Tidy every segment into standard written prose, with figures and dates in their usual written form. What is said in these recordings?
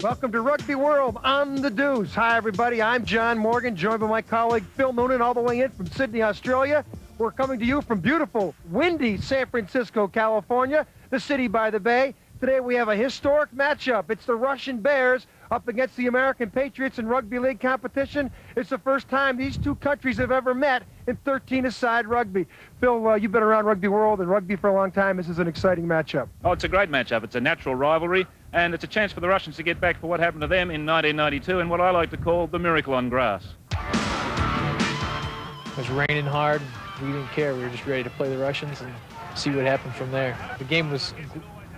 Welcome to Rugby World on the Deuce. Hi, everybody. I'm John Morgan, joined by my colleague Phil Noonan, all the way in from Sydney, Australia. We're coming to you from beautiful, windy San Francisco, California, the city by the bay. Today we have a historic matchup. It's the Russian Bears up against the American Patriots in rugby league competition. It's the first time these two countries have ever met in 13-a-side rugby. Phil, you've been around Rugby World and rugby for a long time. This is an exciting matchup. Oh, it's a great matchup. It's a natural rivalry, and it's a chance for the Russians to get back for what happened to them in 1992 in what I like to call the miracle on grass. It was raining hard. We didn't care. We were just ready to play the Russians and see what happened from there. The game was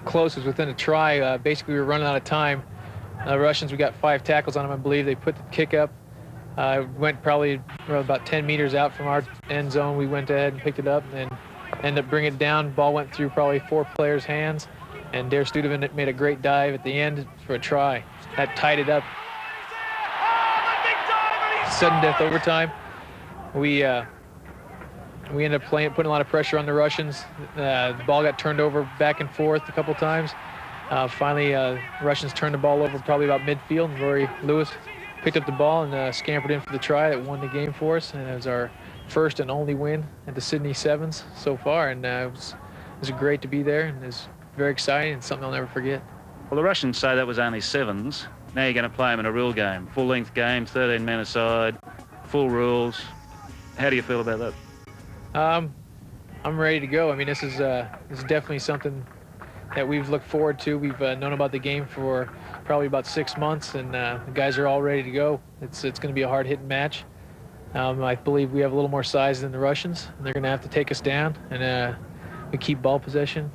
close. It was within a try. Basically, we were running out of time. The Russians, we got 5 tackles on them, I believe. They put the kick up. Went probably about 10 meters out from our end zone. We went ahead and picked it up and then ended up bringing it down. Ball went through probably 4 players' hands, and Dare Stuyvesant made a great dive at the end for a try. That tied it up. Sudden death overtime. We ended up putting a lot of pressure on the Russians. The ball got turned over back and forth a couple times. Finally, Russians turned the ball over probably about midfield, and Rory Lewis picked up the ball and scampered in for the try that won the game for us. And it was our first and only win at the Sydney Sevens so far, and it was great to be there, and it was very exciting and something I'll never forget. Well, the Russians say that was only sevens. Now you're going to play them in a real game, full-length game, 13 men aside, full rules. How do you feel about that? I'm ready to go. I mean, this is definitely something that we've looked forward to. We've known about the game for probably about 6 months, and the guys are all ready to go. It's going to be a hard-hitting match. I believe we have a little more size than the Russians, and they're going to have to take us down, and we keep ball possession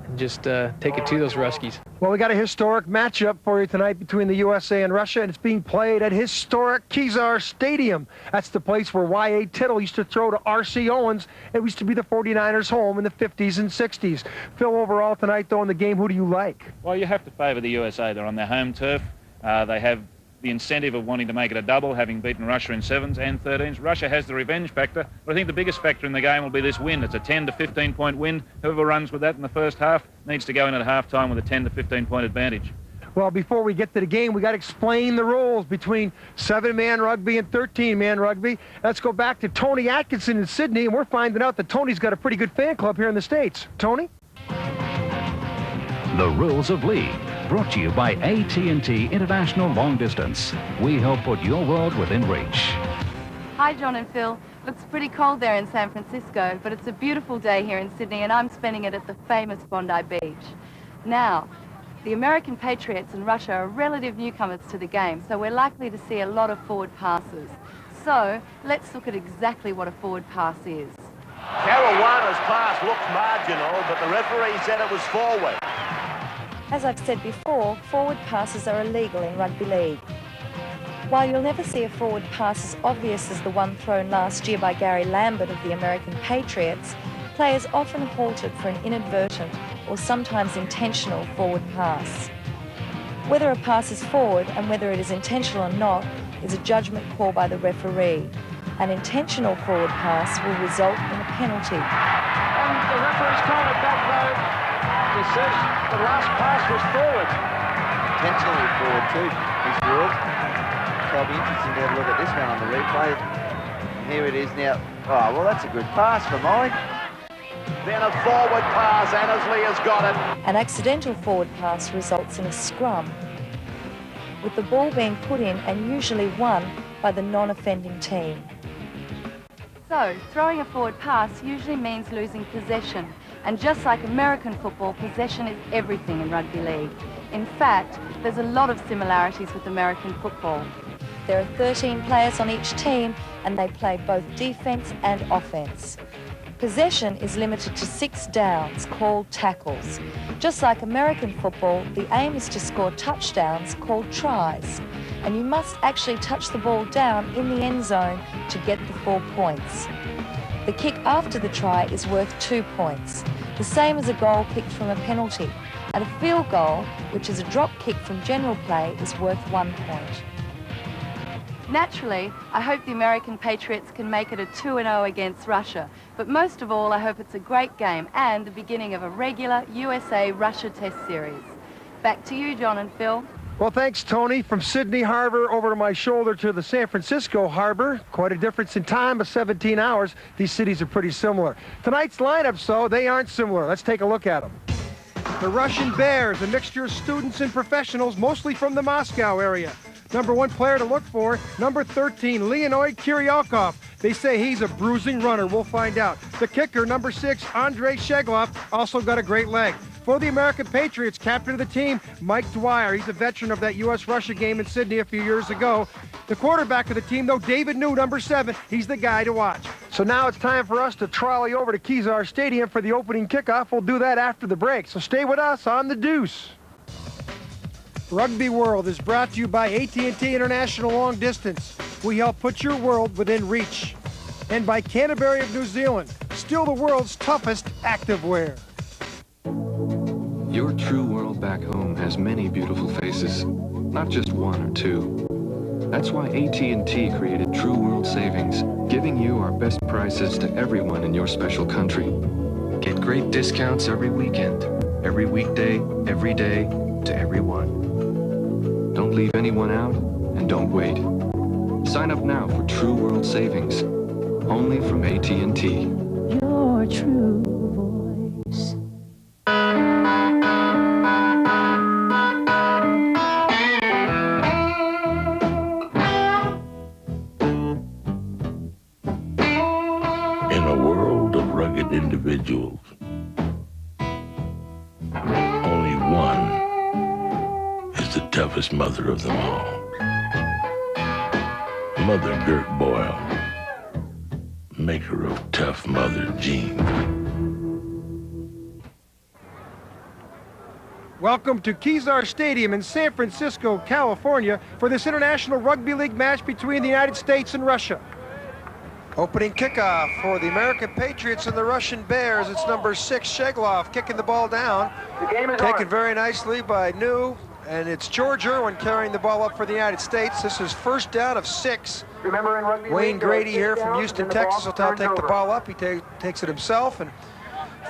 and just take it to those Ruskies. Well, we got a historic matchup for you tonight between the USA and Russia, and it's being played at historic Kezar Stadium. That's the place where Y.A. Tittle used to throw to R.C. Owens. It used to be the 49ers' home in the 50s and 60s. Phil, overall tonight, though, in the game, who do you like? Well, you have to favour the USA. They're on their home turf. They have the incentive of wanting to make it a double, having beaten Russia in 7s and 13s. Russia has the revenge factor, but I think the biggest factor in the game will be this win. It's a 10 to 15 point win. Whoever runs with that in the first half needs to go in at half-time with a 10 to 15 point advantage. Well, before we get to the game, we got to explain the rules between 7-man rugby and 13-man rugby. Let's go back to Tony Atkinson in Sydney, and we're finding out that Tony's got a pretty good fan club here in the States. Tony? The Rules of League, brought to you by AT&T International Long Distance. We help put your world within reach. Hi, John and Phil. Looks pretty cold there in San Francisco, but it's a beautiful day here in Sydney, and I'm spending it at the famous Bondi Beach. Now, the American Patriots and Russia are relative newcomers to the game, so we're likely to see a lot of forward passes. So, let's look at exactly what a forward pass is. Caruana's pass looked marginal, but the referee said it was forward. As I've said before, forward passes are illegal in rugby league. While you'll never see a forward pass as obvious as the one thrown last year by Gary Lambert of the American Patriots, players often halted for an inadvertent or sometimes intentional forward pass. Whether a pass is forward and whether it is intentional or not is a judgment call by the referee. An intentional forward pass will result in a penalty. And the referee's called it back though. He says the last pass was forward. Intentionally forward too, this world. So it'll be interesting to have a look at this one on the replay. Here it is now. Oh, well, that's a good pass for mine. Then a forward pass, Annesley has got it. An accidental forward pass results in a scrum, with the ball being put in and usually won by the non-offending team. So, throwing a forward pass usually means losing possession. And just like American football, possession is everything in rugby league. In fact, there's a lot of similarities with American football. There are 13 players on each team, and they play both defence and offence. Possession is limited to 6 downs, called tackles. Just like American football, the aim is to score touchdowns, called tries. And you must actually touch the ball down in the end zone to get the 4 points. The kick after the try is worth 2 points, the same as a goal kicked from a penalty. And a field goal, which is a drop kick from general play, is worth 1 point. Naturally, I hope the American Patriots can make it a 2-0 against Russia. But most of all, I hope it's a great game and the beginning of a regular USA-Russia Test series. Back to you, John and Phil. Well, thanks, Tony. From Sydney Harbor over to my shoulder to the San Francisco Harbor. Quite a difference in time of 17 hours. These cities are pretty similar. Tonight's lineups, though, they aren't similar. Let's take a look at them. The Russian Bears, a mixture of students and professionals, mostly from the Moscow area. Number 1 player to look for, number 13, Leonid Kiryakov. They say he's a bruising runner. We'll find out. The kicker, number 6, Andrei Sheglov, also got a great leg. For the American Patriots, captain of the team, Mike Dwyer. He's a veteran of that U.S.-Russia game in Sydney a few years ago. The quarterback of the team, though, David New, number 7. He's the guy to watch. So now it's time for us to trolley over to Kezar Stadium for the opening kickoff. We'll do that after the break. So stay with us on The Deuce. Rugby World is brought to you by AT&T International Long Distance. We help put your world within reach. And by Canterbury of New Zealand, still the world's toughest activewear. Your true world back home has many beautiful faces, not just one or two. That's why AT&T created True World Savings, giving you our best prices to everyone in your special country. Get great discounts every weekend, every weekday, every day, to everyone. Don't leave anyone out, and don't wait. Sign up now for True World Savings, only from AT&T. Your true voice. In a world of rugged individuals, only one is the toughest mother of them all. Mother Gert Boyle, maker of Tough Mother jeans. Welcome to Kezar Stadium in San Francisco, California for this International Rugby League match between the United States and Russia. Opening kickoff for the American Patriots and the Russian Bears. It's number 6, Sheglov, kicking the ball down. The game is taken on. very nicely by New, and it's George Irwin carrying the ball up for the United States. This is first down of 6. Remember in rugby Wayne league, Grady here takedowns, from Houston, and the Texas will ball now take the turns ball up. He takes it himself, and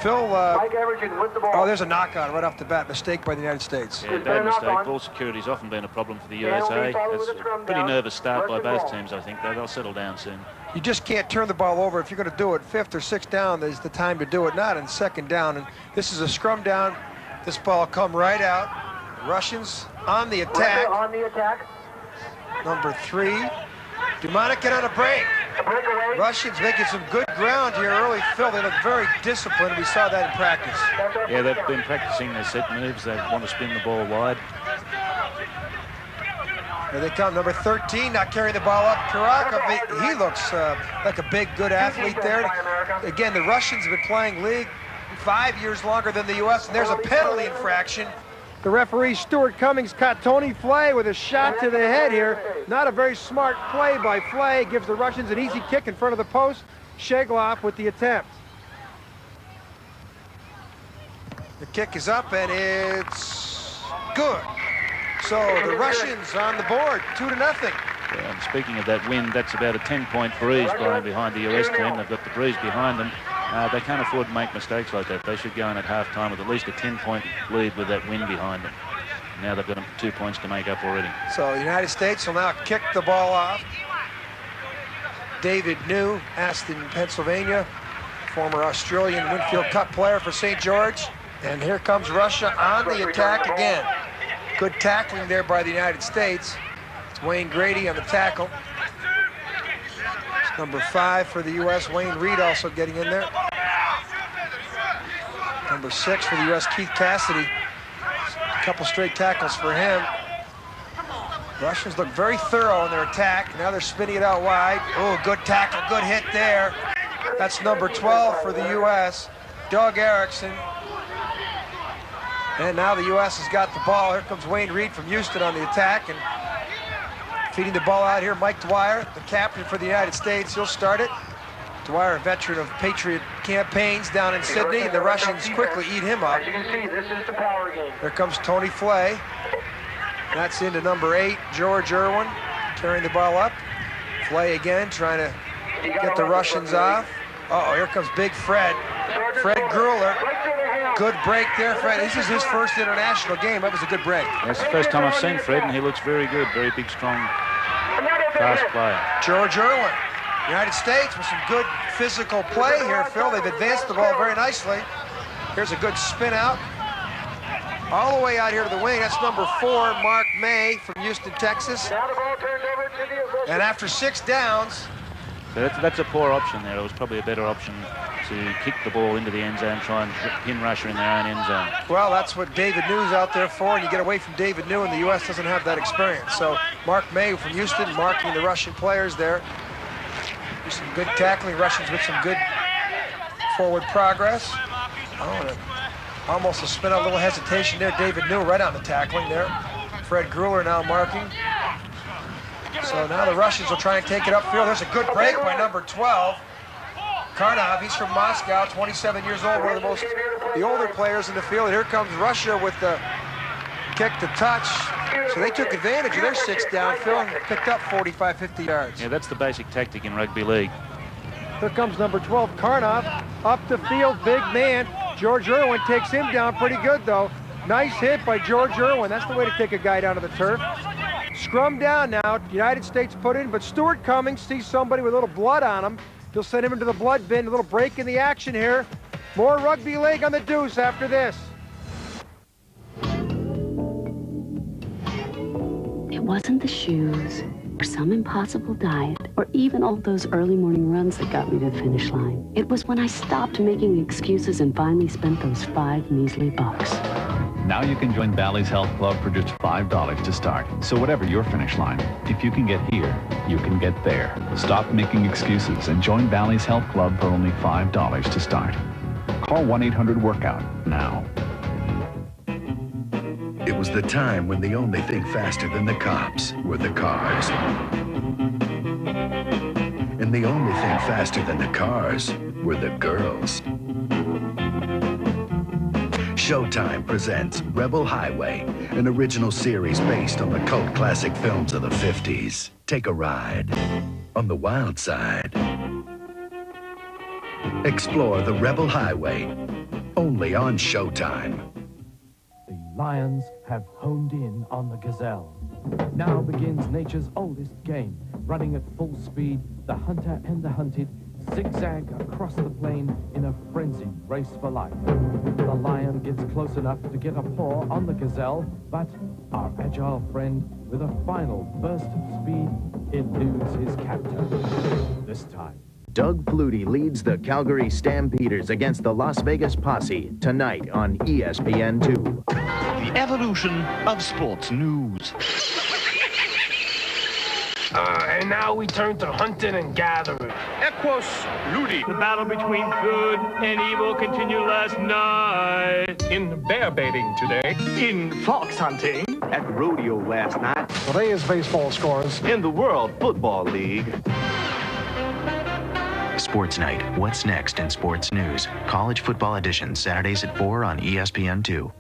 Phil, Mike Everidge with the ball. oh, there's a knock on right off the bat. Mistake by the United States. Yeah, bad mistake. Ball security's often been a problem for the USA. It's a pretty nervous start by both teams, I think. They'll settle down soon. You just can't turn the ball over. If you're going to do it 5th or 6th down, is the time to do it, not in 2nd down. And this is a scrum down. This ball come right out. Russians on the attack. On the attack. Number 3. Dumanic on a break. Breakaway. Russians making some good ground here early. Phil, they look very disciplined. We saw that in practice. Yeah, they've been practicing their set moves. They want to spin the ball wide. Here they come, number 13, not carrying the ball up. Kirakov, he looks like a big, good athlete there. Again, the Russians have been playing league 5 years longer than the U.S., and there's a penalty infraction. The referee, Stuart Cummings, caught Tony Flay with a shot to the head here. Not a very smart play by Flay. Gives the Russians an easy kick in front of the post. Sheglov with the attempt. The kick is up, and it's good. So the Russians on the board, 2-0. Yeah, and speaking of that win, that's about a 10-point breeze blowing behind the US team. They've got the breeze behind them. They can't afford to make mistakes like that. They should go in at half-time with at least a 10-point lead with that win behind them. Now they've got 2 points to make up already. So the United States will now kick the ball off. David New, Aston, Pennsylvania, former Australian Winfield Cup player for St. George. And here comes Russia on the attack again. Good tackling there by the United States. It's Wayne Grady on the tackle. It's number 5 for the U.S., Wayne Reed also getting in there. Number 6 for the U.S., Keith Cassidy. A couple straight tackles for him. Russians look very thorough in their attack. Now they're spinning it out wide. Oh, good tackle, good hit there. That's number 12 for the U.S., Doug Erickson. And now the U.S. has got the ball. Here comes Wayne Reed from Houston on the attack. And feeding the ball out here, Mike Dwyer, the captain for the United States. He'll start it. Dwyer, a veteran of Patriot campaigns down in Sydney. And the Russians quickly eat him up. As you can see, this is the power game. Here comes Tony Flay. That's into number 8, George Irwin, carrying the ball up. Flay again, trying to get the Russians off. Uh-oh, here comes Big Fred. Fred Grueller. Good break there, Fred. This is his first international game. That was a good break. That's the first time I've seen Fred, and he looks very good. Very big, strong, fast player. George Irwin, United States, with some good physical play here, Phil. They've advanced the ball very nicely. Here's a good spin out. All the way out here to the wing. That's number 4, Mark May from Houston, Texas. And after 6 downs. So that's a poor option there. It was probably a better option to kick the ball into the end zone, try and pin Russia in their own end zone. Well, that's what David New's out there for, and you get away from David New, and the U.S. doesn't have that experience. So Mark May from Houston marking the Russian players there. There's some good tackling, Russians with some good forward progress. Oh, and almost a spin out, a little hesitation there. David New right on the tackling there. Fred Grueller now marking. So now the Russians will try and take it upfield. There's a good break by number 12. Karnov, he's from Moscow, 27 years old, one of the older players in the field. And here comes Russia with the kick to touch. So they took advantage of their 6 down, Phil, and picked up 45, 50 yards. Yeah, that's the basic tactic in rugby league. Here comes number 12, Karnov, up the field, big man. George Irwin takes him down pretty good, though. Nice hit by George Irwin. That's the way to take a guy down to the turf. Scrum down now. United States put in, but Stuart Cummings sees somebody with a little blood on him. He'll send him into the blood bin. A little break in the action here. More rugby league on the Deuce after this. It wasn't the shoes, or some impossible diet, or even all those early morning runs that got me to the finish line. It was when I stopped making excuses and finally spent those 5 measly bucks. Now you can join Bally's Health Club for just $5 to start. So whatever your finish line, if you can get here, you can get there. Stop making excuses and join Bally's Health Club for only $5 to start. Call 1-800-WORKOUT now. It was the time when the only thing faster than the cops were the cars. And the only thing faster than the cars were the girls. Showtime presents Rebel Highway, an original series based on the cult classic films of the 50s. Take a ride on the wild side. Explore the Rebel Highway, only on Showtime. The lions have honed in on the gazelle. Now begins nature's oldest game. Running at full speed, the hunter and the hunted zigzag across the plain in a frenzied race for life. The lion gets close enough to get a paw on the gazelle, but our agile friend, with a final burst of speed, eludes his captor. This time, Doug Flutie leads the Calgary Stampeders against the Las Vegas Posse tonight on ESPN2. The evolution of sports news. And now we turn to hunting and gathering. Equus Ludi. The battle between good and evil continued last night. in bear baiting today, In fox hunting. At the rodeo last night. Today's baseball scores. In the World Football League. Sports Night. What's next in sports news? College Football Edition, Saturdays at 4 on ESPN2.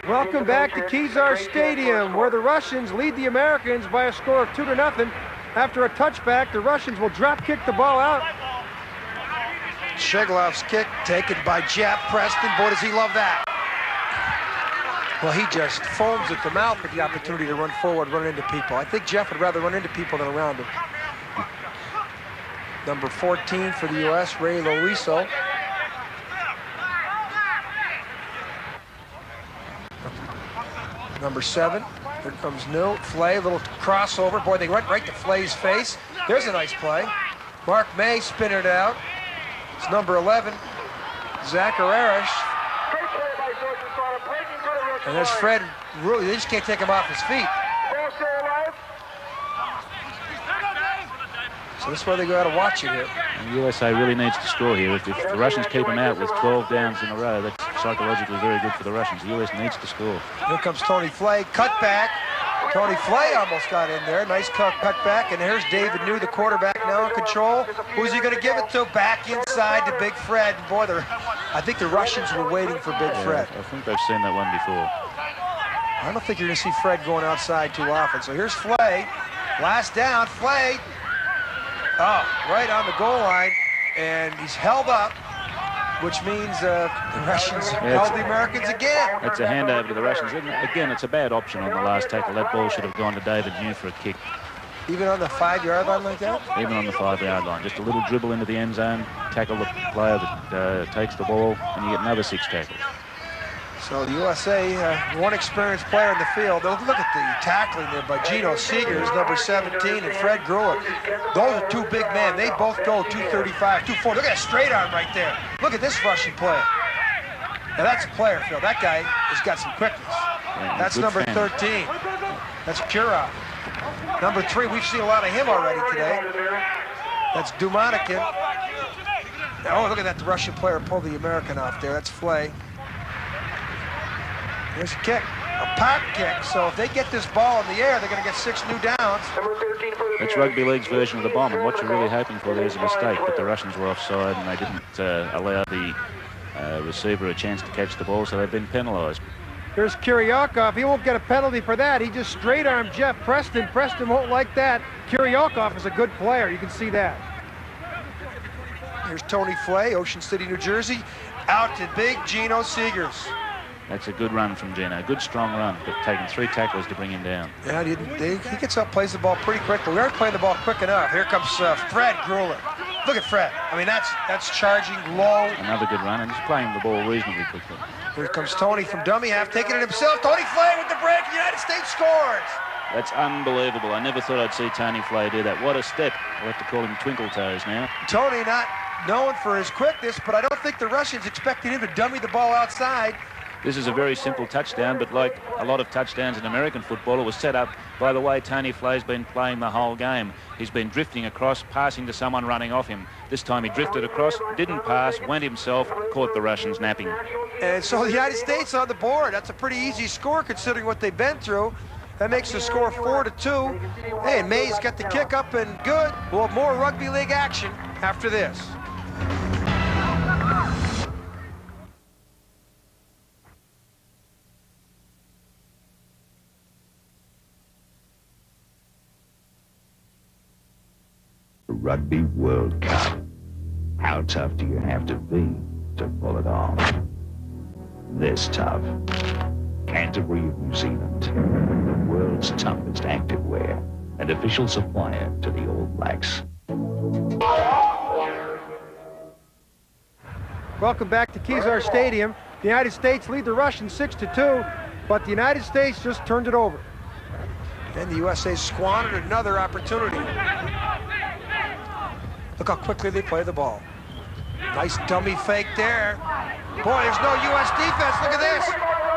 Welcome back to Kezar Stadium, where the Russians lead the Americans by a score of 2-0. After a touchback, the Russians will drop kick the ball out. Sheglov's kick taken by Jeff Preston. Boy, does he love that. Well, he just foams at the mouth with the opportunity to run forward, run into people. I think Jeff would rather run into people than around him. Number 14 for the U.S., Ray Loiso. Number 7, here comes New. Flay, a little crossover. Boy, they went right to Flay's face. There's a nice play. Mark May spinning it out. It's number 11, Zacharias. And there's Fred. Really, they just can't take him off his feet. So this is where they go out to watch it here. And the USA really needs to score here. If the Russians keep them out with 12 downs in a row, that's psychologically very good for the Russians. The US needs to score. Here comes Tony Flay, cut back. Tony Flay almost got in there. Nice cut back. And here's David New, the quarterback, now in control. Who's he going to give it to? Back inside to Big Fred. And boy, I think the Russians were waiting for Big Fred. I think they've seen that one before. I don't think you're going to see Fred going outside too often. So here's Flay. Last down, Flay. Oh, right on the goal line. And he's held up. which means the Russians held the Americans again. It's a handover to the Russians. And again, it's a bad option on the last tackle. That ball should have gone to David New for a kick. Even on the 5-yard line like that? Even on the 5-yard line. Just a little dribble into the end zone, tackle the player that takes the ball, and you get another 6 tackles. So the USA, one experienced player in the field. Look at the tackling there by Gino Seegers, number 17, and Fred Grulich. Those are two big men. They both go 235, 240. Look at that straight arm right there. Look at this Russian player. Now that's a player, Phil. That guy has got some quickness. Yeah, that's number 13. That's Kurov. Number 3, we've seen a lot of him already today. That's Dumanikin. Oh, look at that. The Russian player pulled the American off there. That's Flay. Here's a kick, a pop kick. So if they get this ball in the air, they're going to get 6 new downs. It's rugby league's version of the bomb, and what you're really hoping for there is a mistake, but the Russians were offside and they didn't allow the receiver a chance to catch the ball, so they've been penalised. Here's Kuryakov. He won't get a penalty for that. He just straight-armed Jeff Preston. Preston won't like that. Kuryakov is a good player. You can see that. Here's Tony Flay, Ocean City, New Jersey. Out to big Gino Seegers. That's a good run from Gino. Good, strong run, but taking 3 tackles to bring him down. Yeah, he gets up, plays the ball pretty quickly. We aren't playing the ball quick enough. Here comes Fred Grulich. Look at Fred. I mean, that's charging low. Another good run, and he's playing the ball reasonably quickly. Here comes Tony from dummy half, taking it himself. Tony Flay with the break. The United States scores. That's unbelievable. I never thought I'd see Tony Flay do that. What a step. I'll have to call him Twinkle Toes now. Tony not known for his quickness, but I don't think the Russians expected him to dummy the ball outside. This is a very simple touchdown, but like a lot of touchdowns in American football, it was set up by the way Tony Flay's been playing the whole game. He's been drifting across, passing to someone running off him. This time he drifted across, didn't pass, went himself, caught the Russians napping. And so the United States on the board. That's a pretty easy score considering what they've been through. That makes the score 4-2. Hey, May's got the kick up and good. We'll have more rugby league action after this. Rugby World Cup. How tough do you have to be to pull it off? This tough. Canterbury of New Zealand, the world's toughest activewear and official supplier to the All Blacks. Welcome back to Kezar Stadium. The United States lead the Russians 6-2, but the United States just turned it over. And the USA squandered another opportunity. Look how quickly they play the ball. Nice dummy fake there. Boy, there's no U.S. defense. Look at this.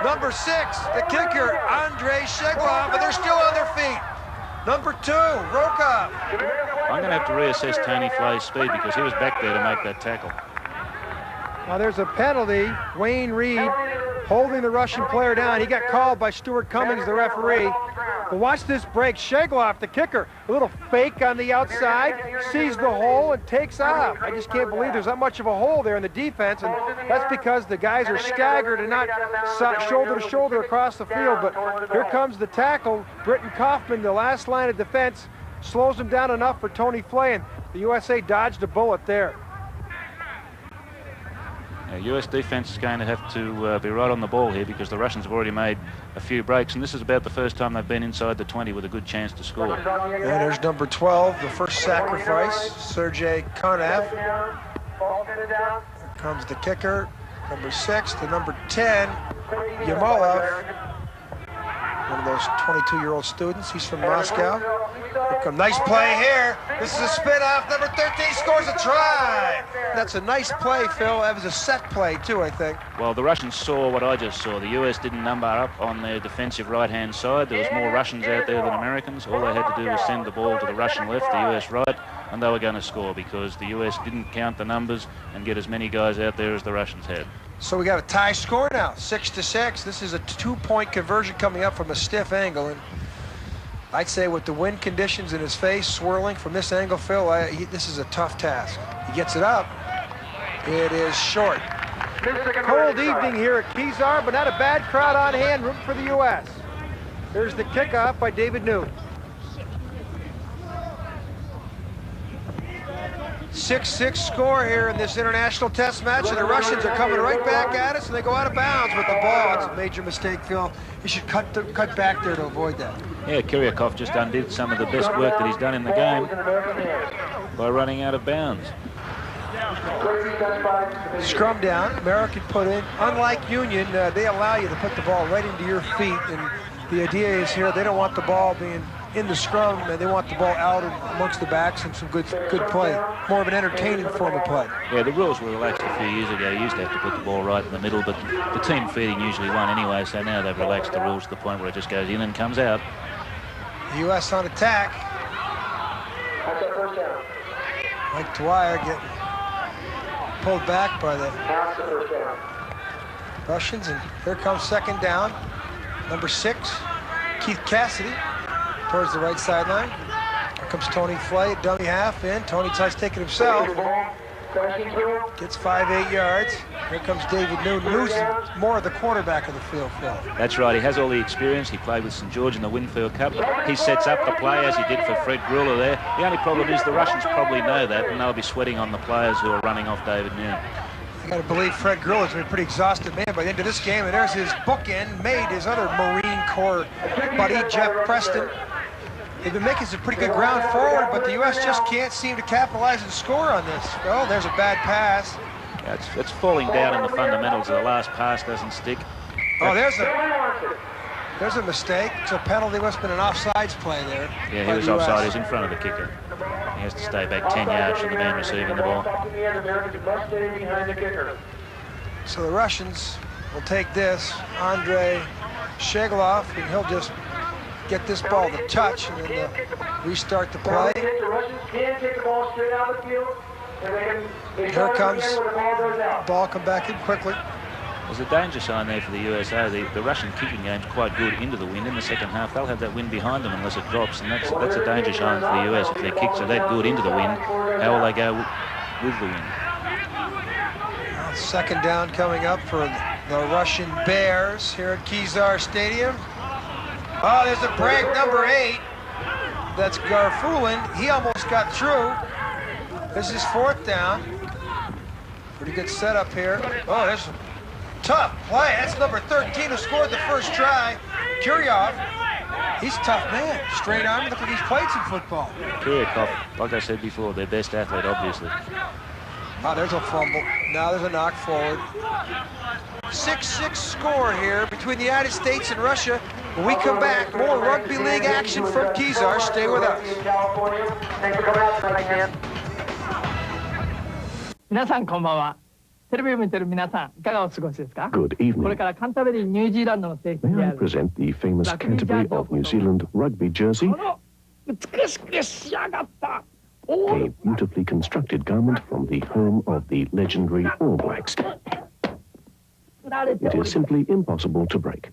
Number 6, the kicker, Andrei Sheglov, and they're still on their feet. Number 2, Rokov. I'm going to have to reassess Tony Flay's speed because he was back there to make that tackle. Now there's a penalty. Wayne Reed holding the Russian player down. He got called by Stuart Cummings, the referee. But watch this break. Sheglov, the kicker, a little fake on the outside, sees the hole and takes off. I just can't believe there's that much of a hole there in the defense, and that's because the guys are staggered and not shoulder to shoulder across the field. But here comes the tackle. Britton Kaufman, the last line of defense, slows him down enough for Tony Flay, and the USA dodged a bullet there. US defense is going to have to be right on the ball here because the Russians have already made a few breaks, and this is about the first time they've been inside the 20 with a good chance to score. And there's number 12, the first sacrifice, Sergei Konev. Here comes the kicker, number 6, to number 10, Yamolov. One of those 22-year-old students. He's from Moscow. Here comes, nice play here. This is a spin-off. Number 13 scores a try. That's a nice play, Phil. That was a set play, too, I think. Well, the Russians saw what I just saw. The US didn't number up on their defensive right-hand side. There was more Russians out there than Americans. All they had to do was send the ball to the Russian left, the US right, and they were going to score because the US didn't count the numbers and get as many guys out there as the Russians had. So we got a tie score now, 6-6. This is a 2-point conversion coming up from a stiff angle. And I'd say with the wind conditions in his face swirling from this angle, Phil, this is a tough task. He gets it up. It is short. Cold evening here at Kezar, but not a bad crowd on hand, room for the U.S. Here's the kickoff by David New. 6-6 score here in this international test match, and the Russians are coming right back at us, and they go out of bounds with the ball. It's a major mistake, Phil. You should cut back there to avoid that. Yeah, Kiryakov just undid some of the best work that he's done in the game by running out of bounds. Scrum down, American put in. Unlike Union, they allow you to put the ball right into your feet, and the idea is here they don't want the ball being in the scrum, and they want the ball out amongst the backs and some good play. More of an entertaining form of play. Yeah, the rules were relaxed a few years ago. You used to have to put the ball right in the middle, but the team feeding usually won anyway, so now they've relaxed the rules to the point where it just goes in and comes out. The U.S. on attack. Mike Dwyer getting pulled back by the Russians, and here comes second down. Number 6, Keith Cassidy, towards the right sideline. Here comes Tony Flay, dummy half in. Tony tries to take it himself. Gets 5-8 yards. Here comes David Newton. Newton's more of the quarterback of the field, Phil. That's right. He has all the experience. He played with St. George in the Winfield Cup. He sets up the play as he did for Fred Gruller there. The only problem is the Russians probably know that, and they'll be sweating on the players who are running off David Newton. I got to believe Fred Griller's been a pretty exhausted man by the end of this game, and there's his bookend made, his other Marine Corps buddy, Jeff Preston. They've been making some pretty good ground forward, but the U.S. just can't seem to capitalize and score on this. Oh, there's a bad pass. Yeah, it's falling down in the fundamentals. The last pass doesn't stick. Oh, there's a mistake. It's a penalty. Must have been an offsides play there. Yeah, he was offside. He was in front of the kicker. He has to stay back 10 yards from the man receiving the ball. So the Russians will take this. Andrei Sheglov, and he'll just get this ball to touch, and then they'll restart the play. Here comes the ball, come back in quickly. There's a danger sign there for the USA. The Russian kicking game's quite good into the wind. In the second half, they'll have that wind behind them unless it drops, and that's a danger sign for the US. If their kicks are that good into the wind, how will they go with the wind? Well, second down coming up for the Russian Bears here at Kezar Stadium. Oh, there's a break, number 8. That's Garfulin. He almost got through. This is fourth down. Pretty good setup here. Oh, there's a tough play. That's number 13 who scored the first try. Kiryakov. He's a tough man. Straight arm. Look like he's played some football. Kiryakov, like I said before, their best athlete, obviously. Oh, there's a fumble. Now there's a knock forward. 6-6 score here between the United States and Russia. When we come back, more rugby league action from Kezar. Stay with us. Thanks for coming out tonight, man. 皆さんこんばんは。テレビを見てる皆さん、いかがお過ごしですか? Good evening. これからカンタベリーニュージーランドの選手 May であ I る present the famous Canterbury of New Zealand rugby jersey? この美しく仕上がった A beautifully constructed garment from the home of the legendary All Blacks. 作られて It お is ります simply impossible to break.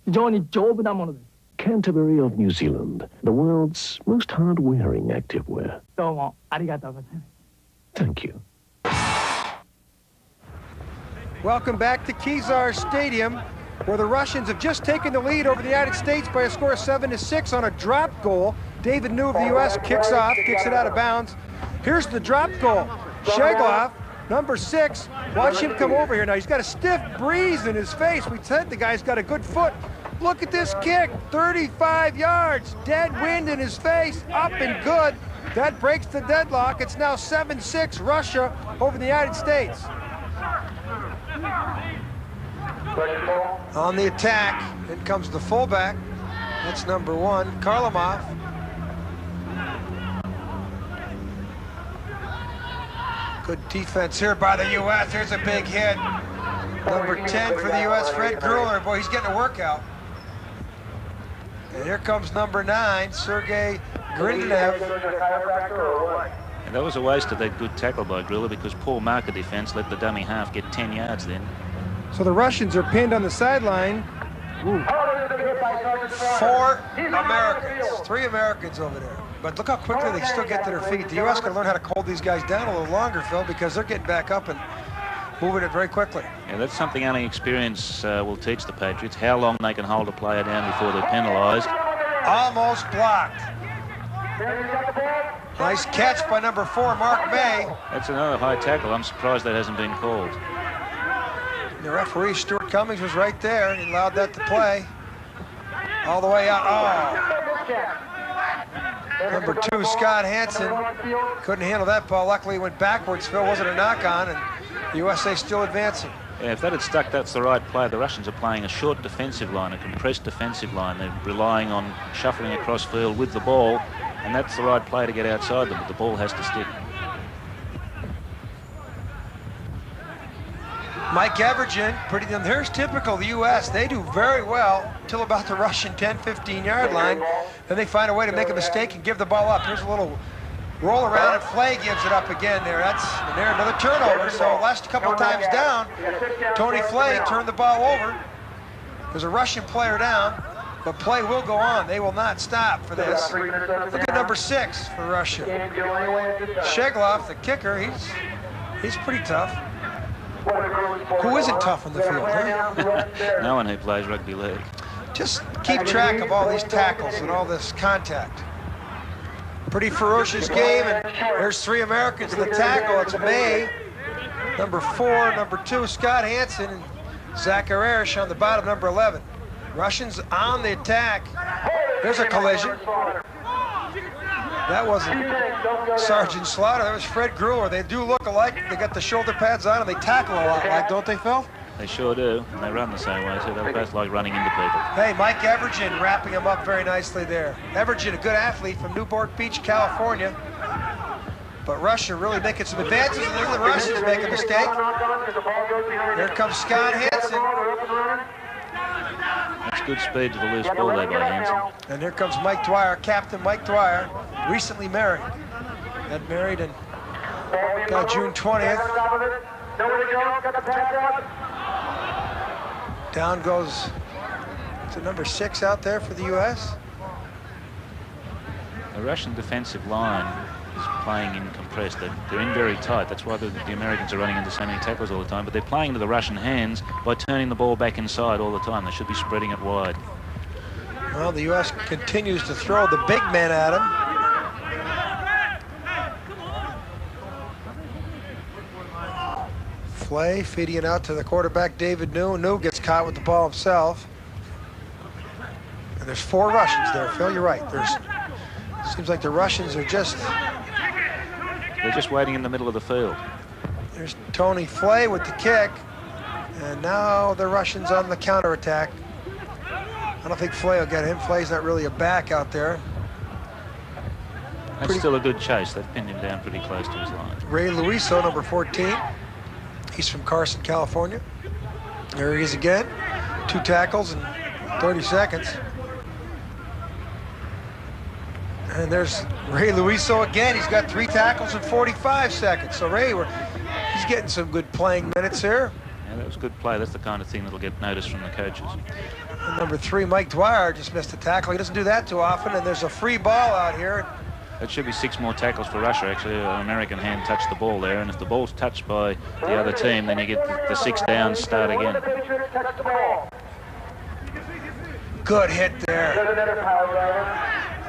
非常に丈夫なものです。 Canterbury of New Zealand, the world's most hard-wearing activewear. どうもありがとうございます。 Thank you. Welcome back to Kezar Stadium, where the Russians have just taken the lead over the United States by a score of 7-6 on a drop goal. David New of the U.S. kicks off, kicks it out of bounds. Here's the drop goal. Sheglov, number 6. Watch him come over here now. He's got a stiff breeze in his face. We said the guy's got a good foot. Look at this kick, 35 yards. Dead wind in his face, up and good. That breaks the deadlock. It's now 7-6 Russia over the United States. On the attack, in comes the fullback. That's number 1, Karlamov. Good defense here by the U.S. There's a big hit. Number 10 for the U.S., Fred Gruller. Boy, he's getting a workout. And here comes number 9, Sergei Grindenev. And that was a waste of that good tackle by Gruller, because poor marker defense let the dummy half get 10 yards then. So the Russians are pinned on the sideline. 4 Americans, 3 Americans over there. But look how quickly they still get to their feet. The U.S. got to learn how to hold these guys down a little longer, Phil, because they're getting back up and moving it very quickly. Yeah, that's something only experience will teach the Patriots, how long they can hold a player down before they're penalised. Almost blocked. Nice catch by number 4, Mark May. That's another high tackle. I'm surprised that hasn't been called. The referee, Stuart Cummings, was right there. He allowed that to play. All the way out. Oh. Number 2, Scott Hansen, couldn't handle that ball. Luckily, he went backwards. Phil, wasn't a knock on, and the USA still advancing. Yeah, if that had stuck, that's the right play. The Russians are playing a short defensive line, a compressed defensive line. They're relying on shuffling across field with the ball, and that's the right play to get outside them, but the ball has to stick. Mike Evergen, here's typical the U.S. They do very well till about the Russian 10-15 yard line. Then they find a way to make a mistake and give the ball up. Here's a little roll around, and Flay gives it up again there. And there another turnover. So last couple of times down, Tony Flay turned the ball over. There's a Russian player down, but play will go on. They will not stop for this. Look at number 6 for Russia. Sheglov, the kicker, he's pretty tough. Who isn't tough on the field, huh? No one who plays rugby league. Just keep track of all these tackles and all this contact. Pretty ferocious game, and there's 3 Americans in the tackle. It's May, number 4, number 2, Scott Hansen, and Zakharevich on the bottom, number 11. Russians on the attack. There's a collision. That wasn't Sergeant Slaughter, that was Fred Gruler. They do look alike. They got the shoulder pads on and they tackle a lot like, don't they, Phil? They sure do, and they run the same way too. They both like running into people. Hey, Mike Evergen wrapping him up very nicely there. Evergen, a good athlete from Newport Beach, California. But Russia really making some advances, and then the Russians make a mistake. Here comes Scott Hansen. That's good speed to the loose ball there by Hansen. And here comes Mike Dwyer, Captain Mike Dwyer, recently married. Got married and got June 20th. Down goes to number 6 out there for the U.S. The Russian defensive line is playing in compressed. They're in very tight. That's why the Americans are running into so many tackles all the time. But they're playing into the Russian hands by turning the ball back inside all the time. They should be spreading it wide. Well, the U.S. continues to throw the big man at him. Flay feeding it out to the quarterback, David New. New gets caught with the ball himself. And there's 4 Russians there, Phil. You're right. Seems like the Russians are just... They're just waiting in the middle of the field. There's Tony Flay with the kick. And now the Russians on the counterattack. I don't think Flay will get him. Flay's not really a back out there. That's still a good chase. They've pinned him down pretty close to his line. Ray Luiso, number 14. He's from Carson, California. There he is again. 2 tackles in 30 seconds. And there's Ray Luiso again. He's got 3 tackles in 45 seconds. So Ray, he's getting some good playing minutes here. Yeah, that was good play. That's the kind of thing that'll get noticed from the coaches. And number 3, Mike Dwyer, just missed a tackle. He doesn't do that too often. And there's a free ball out here. It should be 6 more tackles for Russia. Actually, an American hand touched the ball there, and if the ball's touched by the other team, then you get the 6 downs start again. Good hit there.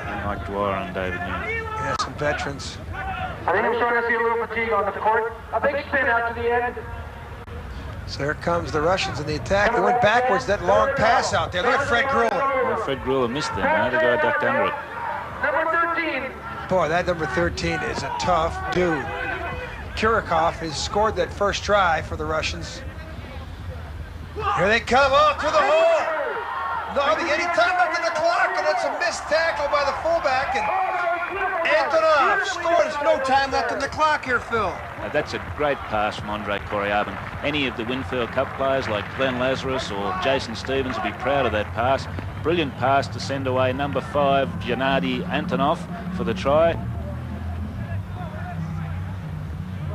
And Mike Dwyer and David New. Yeah, some veterans. I think we're starting to see a little fatigue on the court. A big spin out to the end. So here comes the Russians in the attack. They went backwards, that long pass out there. Look at Fred Gruler. Well, Fred Gruler missed them. The guy ducked under it. Number 13. Boy, that number 13 is a tough dude. Kurikov has scored that first try for the Russians. Here they come up to the hole. No, any time left in the clock, and it's a missed tackle by the fullback. And Antonov scored. There's no time left in the clock here, Phil. That's a great pass from Andre Koryabin. Any of the Winfield Cup players like Glenn Lazarus or Jason Stevens would be proud of that pass. Brilliant pass to send away number 5, Gennady Antonov, for the try.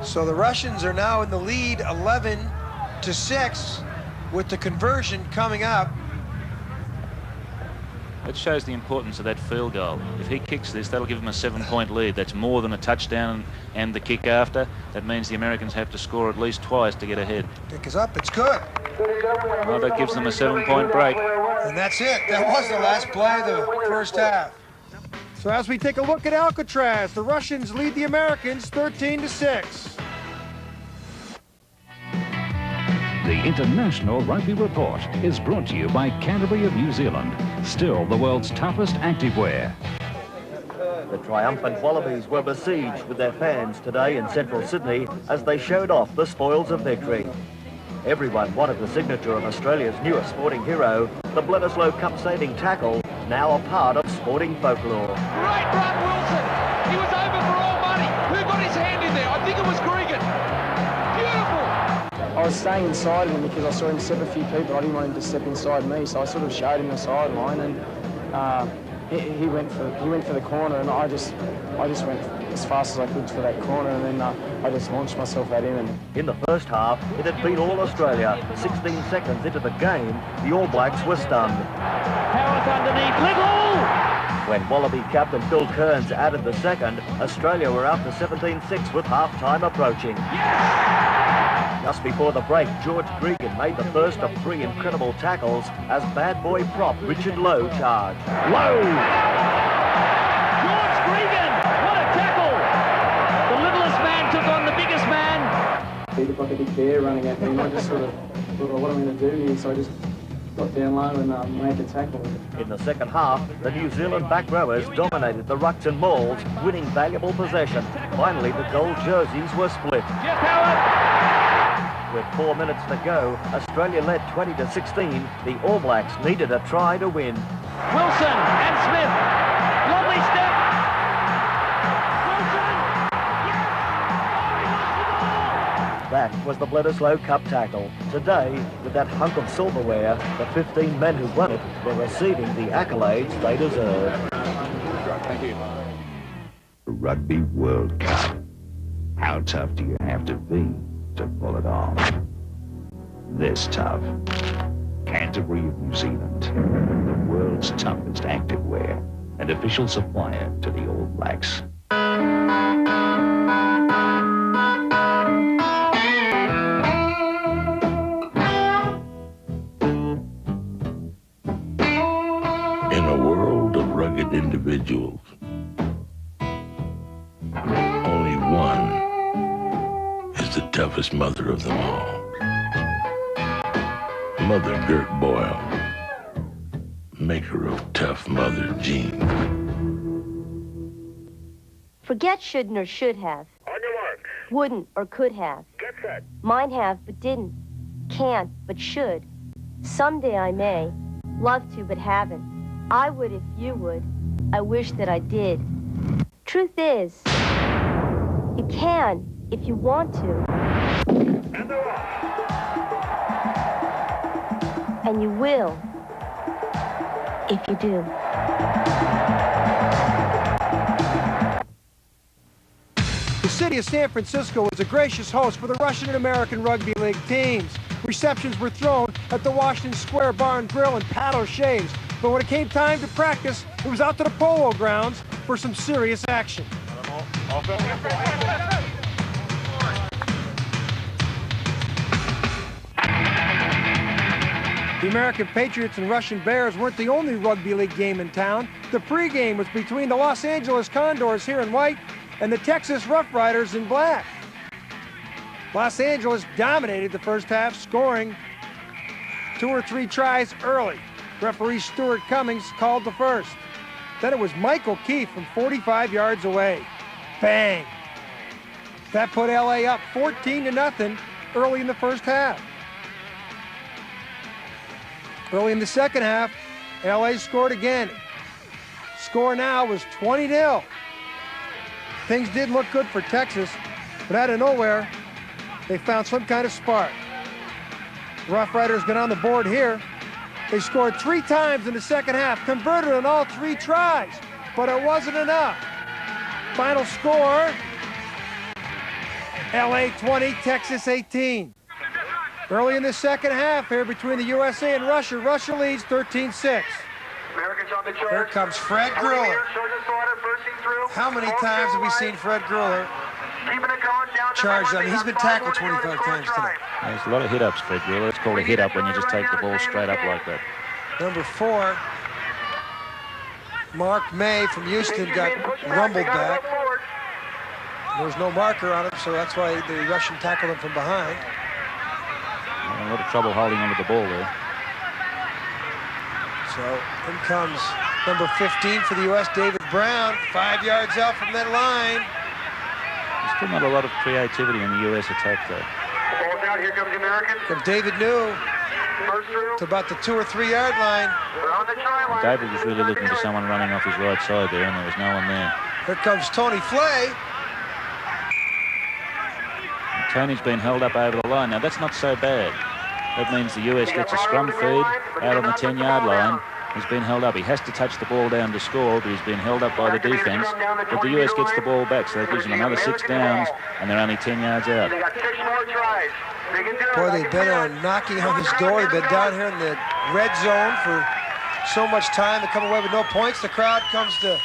So the Russians are now in the lead 11-6 with the conversion coming up. That shows the importance of that field goal. If he kicks this, that'll give him a 7-point lead. That's more than a touchdown and the kick after. That means the Americans have to score at least twice to get ahead. Kick is up, it's good. Well, that gives them a 7-point break. And that's it. That was the last play of the first half. So as we take a look at Alcatraz, the Russians lead the Americans 13-6. The International Rugby Report is brought to you by Canterbury of New Zealand, still the world's toughest activewear. The triumphant Wallabies were besieged with their fans today in central Sydney as they showed off the spoils of victory. Everyone wanted the signature of Australia's newest sporting hero, the Bledisloe Cup saving tackle, now a part of sporting folklore. Great run, Wilson. He was over for all money. Who got his hand in there? I think it was Gregan. Beautiful. I was staying inside him because I saw him step a few people. I didn't want him to step inside me, so I sort of showed him the sideline, and he went for the corner, and I just went as fast as I could for that corner, and then I just launched myself at him. And in the first half, it had been all Australia. 16 seconds into the game, the All Blacks were stunned. Howarth underneath, Little! When Wallaby captain Phil Kearns added the second, Australia were up to 17-6 with half-time approaching. Yes! Just before the break, George Gregan made the first of 3 incredible tackles as bad boy prop Richard Lowe charged. Lowe! George Gregan! What a tackle! The littlest man took on the biggest man. He looked like a big bear running at me, and I just sort of thought, what am I going to do here? So I just got down low and made the tackle. In the second half, the New Zealand back rowers dominated the rucks and mauls, winning valuable possession. Finally, the gold jerseys were split. Jeff Howard! With 4 minutes to go, Australia led 20-16. The All Blacks needed a try to win. Wilson and Smith. Lovely step. Wilson! That was the Bledisloe Cup tackle. Today, with that hunk of silverware, the 15 men who won it were receiving the accolades they deserve. Thank you. Rugby World Cup. How tough do you have to be to pull it off? This tough. Canterbury of New Zealand, the world's toughest activewear and official supplier to the All Blacks. In a world of rugged individuals, only one is the toughest mother of them all. Mother Gert Boyle, maker of Tough Mother jeans. Forget shouldn't or should have. On your mark. Wouldn't or could have. Get set. Might have but didn't. Can't but should. Someday I may. Love to but haven't. I would if you would. I wish that I did. Truth is, you can if you want to. And they're off. And you will if you do. The city of San Francisco was a gracious host for the Russian and American Rugby League teams. Receptions were thrown at the Washington Square Bar and Grill and Pat O'Shea's. But when it came time to practice, it was out to the polo grounds for some serious action. The American Patriots and Russian Bears weren't the only rugby league game in town. The pregame was between the Los Angeles Condors here in white and the Texas Rough Riders in black. Los Angeles dominated the first half, scoring 2 or 3 tries early. Referee Stuart Cummings called the first. Then it was Michael Keefe from 45 yards away. Bang! That put LA up 14-0 early in the first half. Early in the second half, LA scored again. Score now was 20-0. Things did look good for Texas, but out of nowhere, they found some kind of spark. The Rough Riders got on the board here. They scored 3 times in the second half, converted on all 3 tries, but it wasn't enough. Final score, LA 20, Texas 18. Early in the second half here between the USA and Russia, Russia leads 13-6. Here comes Fred Gruller. How many times have we seen Fred Gruller charge? I mean, he's been tackled 25 times today. There's a lot of hit-ups, Fred Gruller. It's called a hit-up when you just take the ball straight up like that. Number 4. Mark May from Houston got rumbled back. There was no marker on him, so that's why the Russian tackled him from behind. A lot of trouble holding onto the ball there. So in comes number 15 for the U.S., David Brown, 5 yards out from that line. There's still not a lot of creativity in the U.S. attack, though. Here comes the American. From David New to about the 2 or 3 yard line. David was really looking for someone running off his right side there, and there was no one there. Here comes Tony Flay. Tony's been held up over the line. Now, that's not so bad. That means the US gets a scrum feed out on the 10-yard line. He's been held up. He has to touch the ball down to score, but he's been held up by the defense. But the US gets the ball back, so that gives them another 6 downs, and they're only 10 yards out. Boy, they've been knocking on this door. They've been down here in the red zone for so much time. They come away with no points. The crowd comes to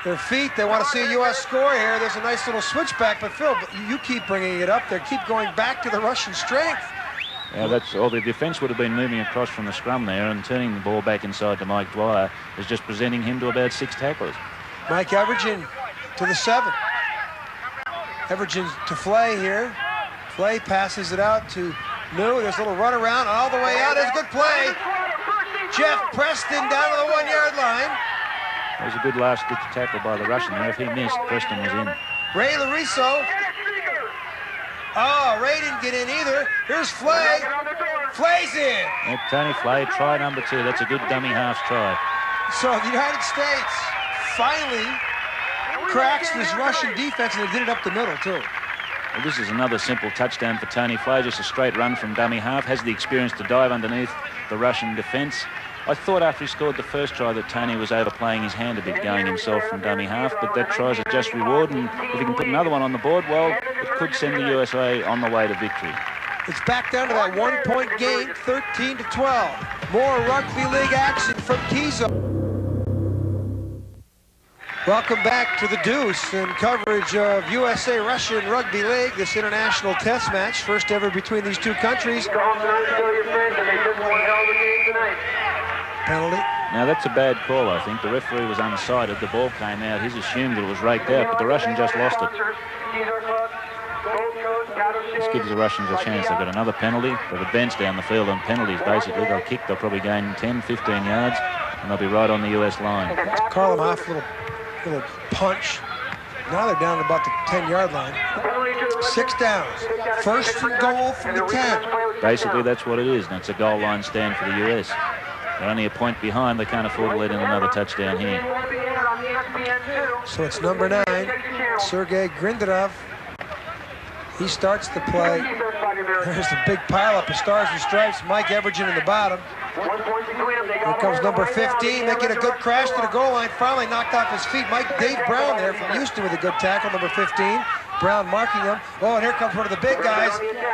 their feet. They want to see a U.S. score here. There's a nice little switchback, but Phil, you keep bringing it up. They keep going back to the Russian strength. Yeah, that's all. The defense would have been moving across from the scrum there and turning the ball back inside to Mike Dwyer is just presenting him to about 6 tacklers. Mike Everidge to the 7. Everidge to Flay here. Flay passes it out to New. There's a little run around all the way out. There's a good play. Jeff Preston down to the 1 yard line. It was a good last-ditch tackle by the Russian there. If he missed, Preston was in. Ray Lariso. Oh, Ray didn't get in either. Here's Flay. Flay's in. And Tony Flay, try number 2. That's a good dummy half try. So the United States finally cracks this Russian defense, and they did it up the middle, too. Well, this is another simple touchdown for Tony Flay. Just a straight run from dummy half. Has the experience to dive underneath the Russian defense. I thought after he scored the first try that Tony was overplaying his hand a bit, going himself from dummy half, but that try's a just reward, and if he can put another one on the board, well, it could send the USA on the way to victory. It's back down to that 1-point game, 13-12. More rugby league action from Kizo. Welcome back to the Deuce and coverage of USA-Russian Rugby League, this international test match, first ever between these two countries. Penalty. Now, that's a bad call, I think. The referee was unsighted. The ball came out. He's assumed it was raked out, but the Russian just lost it. This gives the Russians a chance. They've got another penalty. They've advanced down the field on penalties, basically. They'll kick. They'll probably gain 10, 15 yards, and they'll be right on the US line. Karloff, little punch. Now they're down to about the 10-yard line. 6 downs. First and goal from the 10. Basically, that's what it is, and it's a goal line stand for the US. They're only a point behind. They can't afford to let in another touchdown here. So it's number 9, Sergei Grinderov. He starts the play. There's the big pileup of stars and stripes. Mike Everidge in the bottom. Here comes number 15. They get a good crash to the goal line. Finally knocked off his feet. Dave Brown there from Houston with a good tackle, number 15. Brown marking him. Oh, and here comes one of the big guys.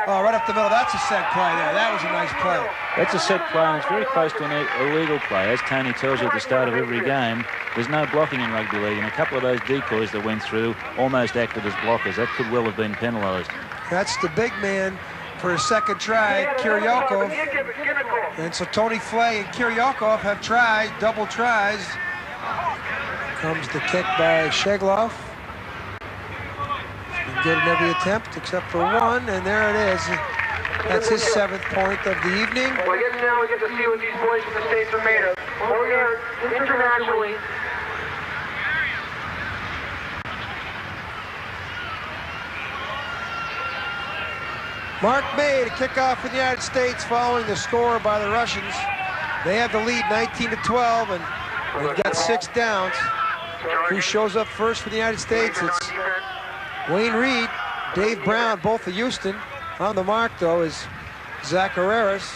Oh, right up the middle. That's a set play there. That was a nice play. That's a set play, and it's very close to an illegal play. As Tony tells you at the start of every game, there's no blocking in rugby league, and a couple of those decoys that went through almost acted as blockers. That could well have been penalised. That's the big man for his second try, Kiryakov. And so Tony Flay and Kiryakov have tried, double tries. Comes the kick by Sheglov. Good in every attempt except for one, and there it is. That's his 7th point of the evening. Well, I guess now we get to see what these boys from the States are made of. Internationally. Mark May to kick off for the United States following the score by the Russians. They have the lead 19-12, and they've got 6 downs. Who shows up first for the United States? It's Wayne Reed, Dave Brown, both of Houston. On the mark, though, is Zach Herreras.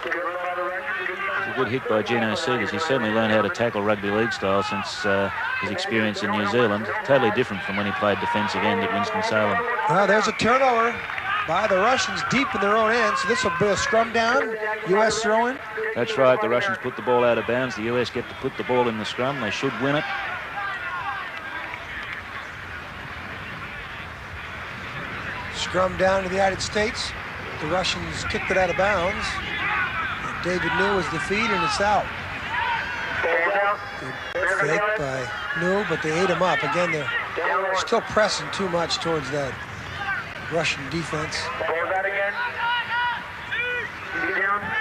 It's a good hit by Gino Seegers. He's certainly learned how to tackle rugby league style since his experience in New Zealand. Totally different from when he played defensive end at Winston-Salem. There's a turnover by the Russians deep in their own end, so this will be a scrum down. U.S. throwing. That's right. The Russians put the ball out of bounds. The U.S. get to put the ball in the scrum. They should win it. Scrum down to the United States. The Russians kicked it out of bounds. And David New was the feed, and it's out. Good fake by New, but they ate him up. Again, they're still pressing too much towards that Russian defense.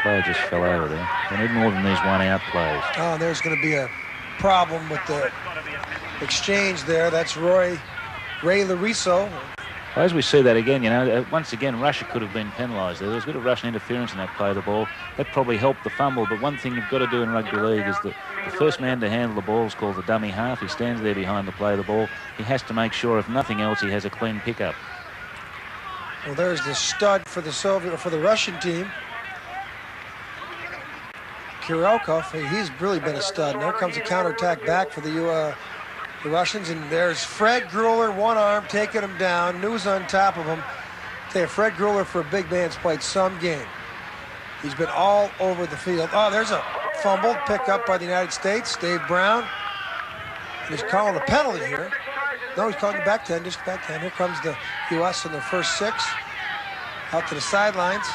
Player just fell over there. They need more than these one-out plays. Oh, there's going to be a problem with the exchange there. That's Ray Lariso. Well, as we see that again, you know, once again, Russia could have been penalised there. There was a bit of Russian interference in that play of the ball. That probably helped the fumble, but one thing you've got to do in rugby league is that the first man to handle the ball is called the dummy half. He stands there behind the play of the ball. He has to make sure, if nothing else, he has a clean pickup. Well, there's the stud for the Russian team. Kirillov, he's really been a stud. And there comes a counterattack back for the Russians, and there's Fred Gruller, one arm, taking him down. News on top of him. Fred Gruller, for a big man's played some game. He's been all over the field. Oh, there's a fumble picked up by the United States. Dave Brown. He's calling a penalty here. No, he's calling it back 10, just back 10. Here comes the U.S. in their first 6. Out to the sidelines.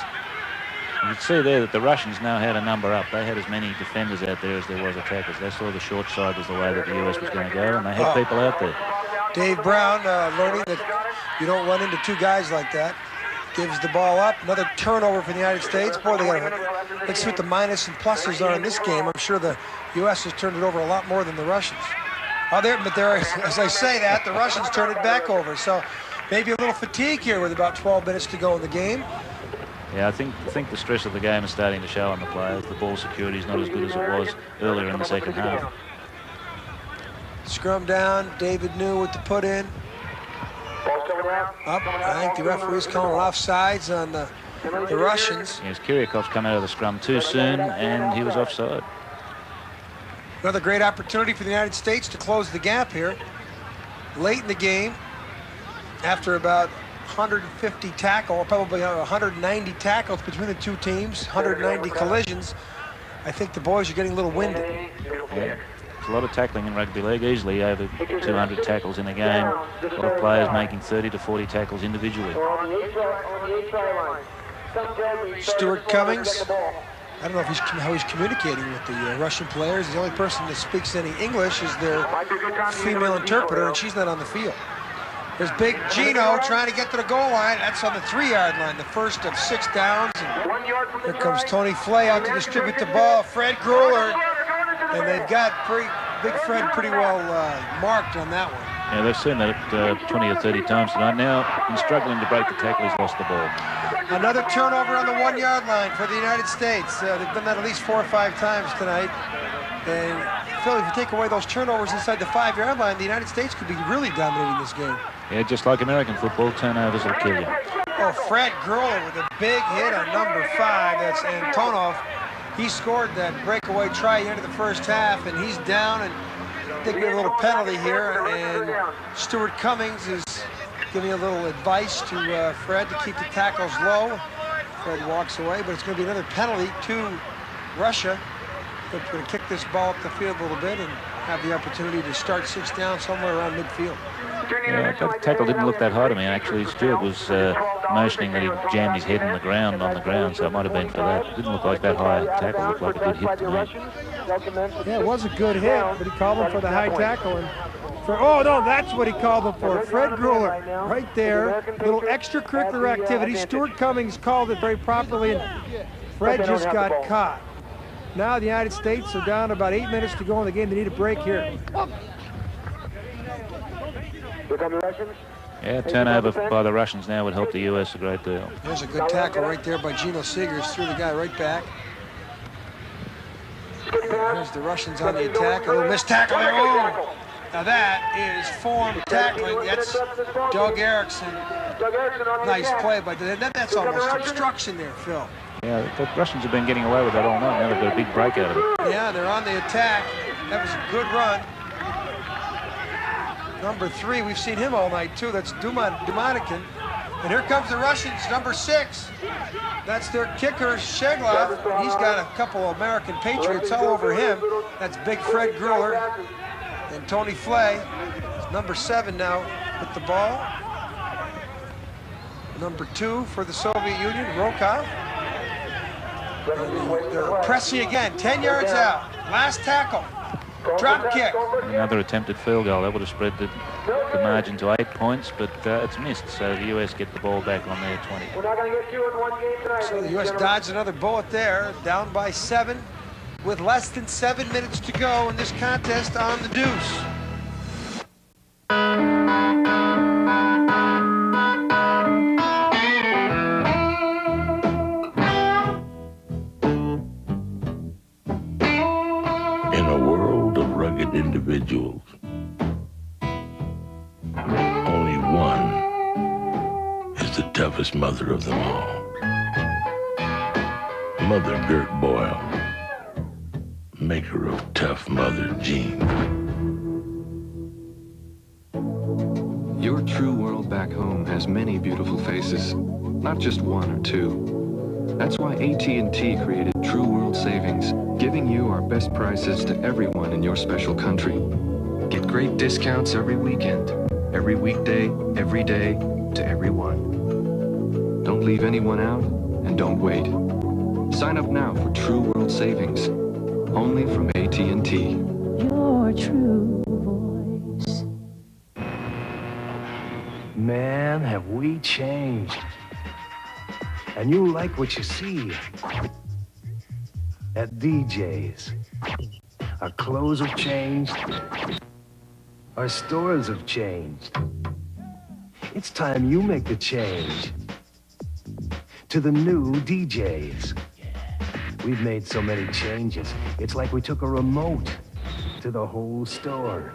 You can see there that the Russians now had a number up. They had as many defenders out there as there was attackers. They saw the short side was the way that the US was going to go, and they had people out there. Dave Brown learning that you don't run into 2 guys like that. Gives the ball up. Another turnover for the United States. Boy, let's see what the minus and pluses are in this game. I'm sure the US has turned it over a lot more than the Russians. But as I say that, the Russians turned it back over. So maybe a little fatigue here with about 12 minutes to go in the game. Yeah, I think the stress of the game is starting to show on the players. The ball security is not as good as it was earlier in the second half. Scrum down, David New with the put in. Up, I think the referee's calling offsides on the Russians. Yes, Kirillkov's come out of the scrum too soon, and he was offside. Another great opportunity for the United States to close the gap here. Late in the game, after about 150 tackle, probably 190 tackles between the 2 teams, 190 collisions. I think the boys are getting a little winded. Yeah. There's a lot of tackling in rugby league, easily over 200 tackles in a game. A lot of players making 30 to 40 tackles individually. Stuart Cummings, I don't know if how he's communicating with the Russian players. The only person that speaks any English is their female interpreter, and she's not on the field. There's Big Gino trying to get to the goal line. That's on the 3-yard line, the first of 6 downs. And here comes Tony Flay out to distribute the ball. Fred Gruller, and they've got Big Fred pretty well marked on that one. Yeah, they've seen that 20 or 30 times tonight. Now, in struggling to break the tackle, he's lost the ball. Another turnover on the 1-yard line for the United States. They've done that at least 4 or 5 times tonight. And Phil, if you take away those turnovers inside the 5-yard line, the United States could be really dominating this game. Yeah, just like American football, turnovers will kill you. Oh, Fred Gruller with a big hit on number 5. That's Antonov. He scored that breakaway try at the end of the first half, and he's down. And I think we have a little penalty here. And Stuart Cummings is giving a little advice to Fred to keep the tackles low. Fred walks away, but it's going to be another penalty to Russia. They're going to kick this ball up the field a little bit and have the opportunity to start 6 down somewhere around midfield. Yeah, that tackle didn't look that high to me, actually. Stewart was motioning that he jammed his head on the ground, so it might have been for that. It didn't look like that high tackle. It looked like a good hit to me. Yeah, it was a good hit, but he called him for the high tackle. And oh, no, that's what he called him for. Fred Gruller, right there. Little extracurricular activity. Stuart Cummings called it very properly, and Fred just got caught. Now the United States are down about 8 minutes to go in the game. They need a break here. Yeah, turnover by the Russians now would help the US a great deal. There's a good tackle right there by Gino Seegers. Threw the guy right back. There's the Russians on the attack. A little missed tackle there. Oh! Now that is form tackling. That's Doug Erickson. Nice play, but that's almost obstruction there, Phil. Yeah, the Russians have been getting away with that all night. Now they've got a big break out of it. Yeah, they're on the attack. That was a good run. Number 3, we've seen him all night too. That's Dumanikin. And here comes the Russians, number 6. That's their kicker, Sheglov. He's got a couple of American Patriots all over him. That's Big Fred Gruller. And Tony Flay, number 7 now with the ball. Number 2 for the Soviet Union, Rokov. And they're pressing again, 10 yards out. Last tackle. Drop kick. Another attempted field goal. That would have spread the margin to 8 points, but it's missed. So the US get the ball back on their 20. We're not going to get you in one game tonight. So the U.S. dodged another bullet there, down by 7, with less than 7 minutes to go in this contest on the deuce. In a world of rugged individuals, only one is the toughest mother of them all. Mother Gert Boyle, maker of Tough Mother jeans. Your true world back home has many beautiful faces, not just one or two. That's why AT&T created True World Savings, giving you our best prices to everyone in your special country. Get great discounts every weekend, every weekday, every day, to everyone. Don't leave anyone out, and don't wait. Sign up now for True World Savings, only from AT&T. Your true voice. Man, have we changed. And you like what you see at DJ's. Our clothes have changed. Our stores have changed. It's time you make the change to the new DJ's. We've made so many changes. It's like we took a remote to the whole store.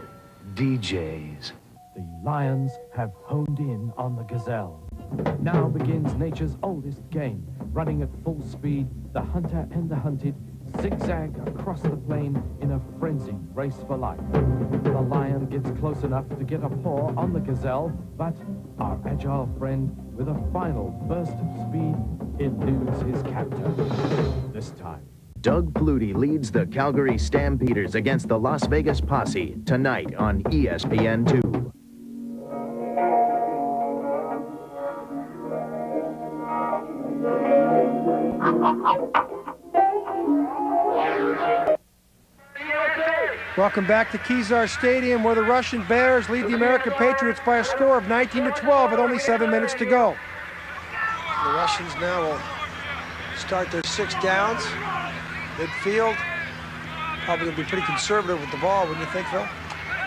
DJ's. The Lions have honed in on the gazelle. Now begins nature's oldest game. Running at full speed, the hunter and the hunted zigzag across the plain in a frenzied race for life. The lion gets close enough to get a paw on the gazelle, but our agile friend, with a final burst of speed, eludes his captor. This time, Doug Flutie leads the Calgary Stampeders against the Las Vegas Posse tonight on ESPN2. Welcome back to Kezar Stadium, where the Russian Bears lead the American Patriots by a score of 19-12 with only 7 minutes to go. The Russians now will start their 6 downs. Midfield, probably going to be pretty conservative with the ball, wouldn't you think, Phil?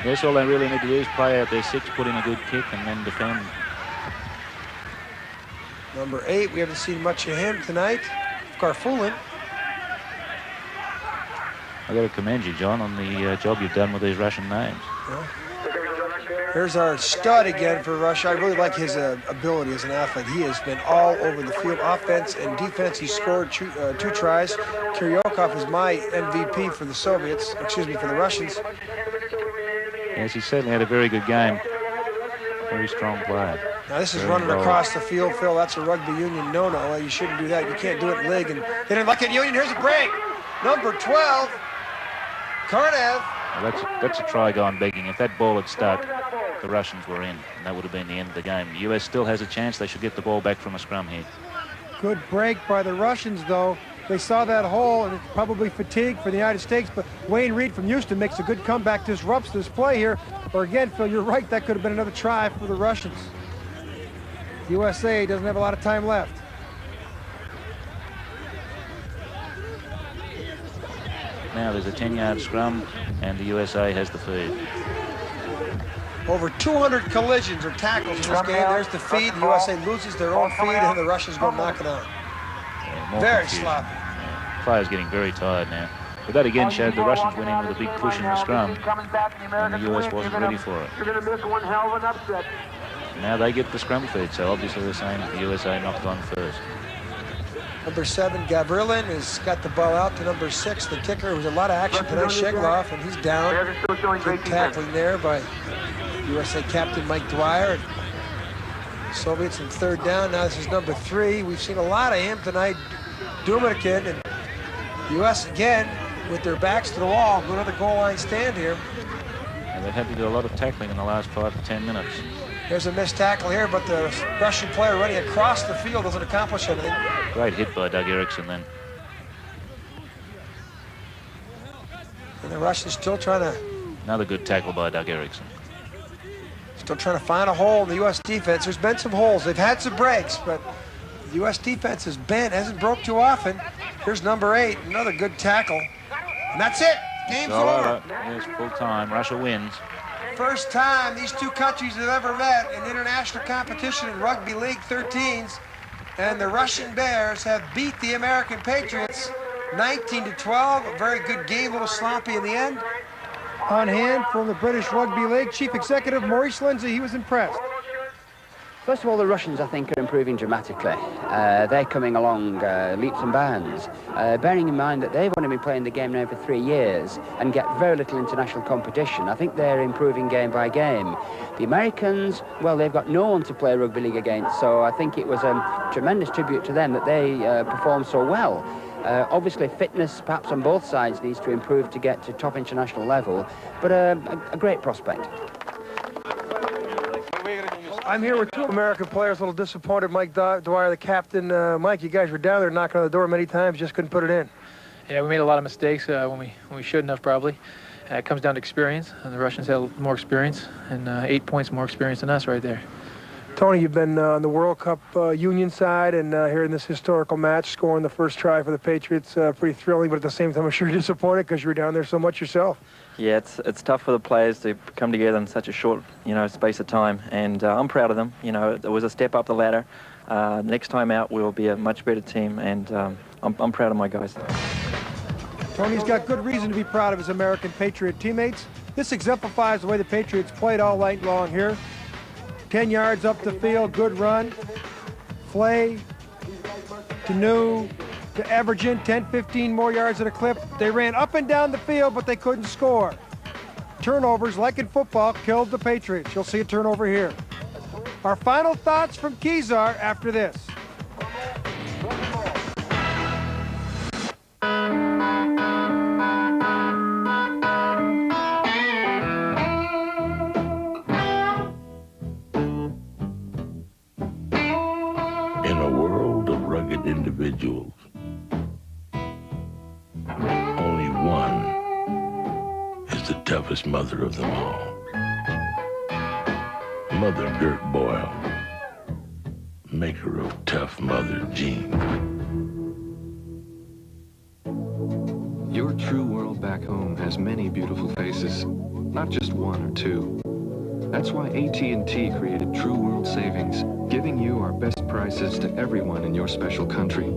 Yes, all they really need to do is play out their 6, put in a good kick, and then defend. Number 8, we haven't seen much of him tonight. Garfulin. I've got to commend you, John, on the job you've done with these Russian names. Yeah. Here's our stud again for Russia. I really like his ability as an athlete. He has been all over the field, offense and defense. He scored 2 tries. Kiryokov is my MVP for the Soviets, excuse me, for the Russians. Yes, he certainly had a very good game. Very strong player. Now this is running across the field, Phil. That's a rugby union no-no. You shouldn't do that. You can't do it in league. And they didn't like it in union. Here's a break. Number 12, Karnev. Well, that's a try gone begging. If that ball had stuck, the Russians were in, and that would have been the end of the game. The US still has a chance. They should get the ball back from a scrum here. Good break by the Russians, though. They saw that hole, and it's probably fatigue for the United States, but Wayne Reed from Houston makes a good comeback, disrupts this play here. Or again, Phil, you're right, that could have been another try for the Russians. USA doesn't have a lot of time left. Now there's a 10-yard scrum, and the USA has the feed. Over 200 collisions or tackles in this game. There's the feed. The USA loses their own feed, and the Russians go knock it out. Yeah, very confusion. sloppy. Yeah. Players getting very tired now. But that again showed the Russians went in with a big push in the scrum, and the US wasn't ready for it. You're going to miss one hell of an upset. Now they get the scrum feed, so obviously they're saying that the USA knocked on first. Number 7, Gavrilin, has got the ball out to number 6, the kicker. There was a lot of action tonight, Sheglov, and he's down. Good tackling there by USA captain Mike Dwyer. Soviets in 3rd down. Now this is number 3. We've seen a lot of him tonight. Duminikin, and the US again with their backs to the wall. Another goal line stand here. And they've had to do a lot of tackling in the last 5 to 10 minutes. There's a missed tackle here, but the Russian player running across the field doesn't accomplish anything. Great hit by Doug Erickson then. And the Russians still trying to Another good tackle by Doug Erickson. Still trying to find a hole in the U.S. defense. There's been some holes. They've had some breaks, but the U.S. defense has bent, hasn't broke too often. Here's number 8, another good tackle. And that's it. Game's over. Yes, full time. Russia wins. First time these two countries have ever met in international competition in Rugby League 13s. And the Russian Bears have beat the American Patriots 19-12. A very good game, a little sloppy in the end. On hand from the British Rugby League, Chief Executive Maurice Lindsay, he was impressed. First of all, the Russians, I think, are improving dramatically. They're coming along leaps and bounds, bearing in mind that they've only been playing the game now for 3 years and get very little international competition. I think they're improving game by game. The Americans, well, they've got no one to play rugby league against, so I think it was a tremendous tribute to them that they performed so well. Obviously, fitness, perhaps on both sides, needs to improve to get to top international level, but a great prospect. I'm here with 2 American players, a little disappointed. Mike Dwyer, the captain. Mike, you guys were down there knocking on the door many times, just couldn't put it in. Yeah, we made a lot of mistakes when we shouldn't have, probably. It comes down to experience, and the Russians have more experience, and 8 points more experience than us right there. Tony, you've been on the World Cup Union side, and here in this historical match, scoring the first try for the Patriots, pretty thrilling, but at the same time, I'm sure you're disappointed because you were down there so much yourself. Yeah, it's tough for the players to come together in such a short, space of time, and I'm proud of them. It was a step up the ladder. Next time out, we'll be a much better team, and I'm proud of my guys. Tony's got good reason to be proud of his American Patriot teammates. This exemplifies the way the Patriots played all night long here. 10 yards up the field, good run. Flay to New to Evergen, 10, 15 more yards at a clip. They ran up and down the field, but they couldn't score. Turnovers, like in football, killed the Patriots. You'll see a turnover here. Our final thoughts from Kezar after this. In a world of rugged individuals, only one is the toughest mother of them all. Mother Gert Boyle, maker of Tough Mother jeans. Your true world back home has many beautiful faces, not just 1 or 2. That's why AT&T created True World Savings, giving you our best prices to everyone in your special country.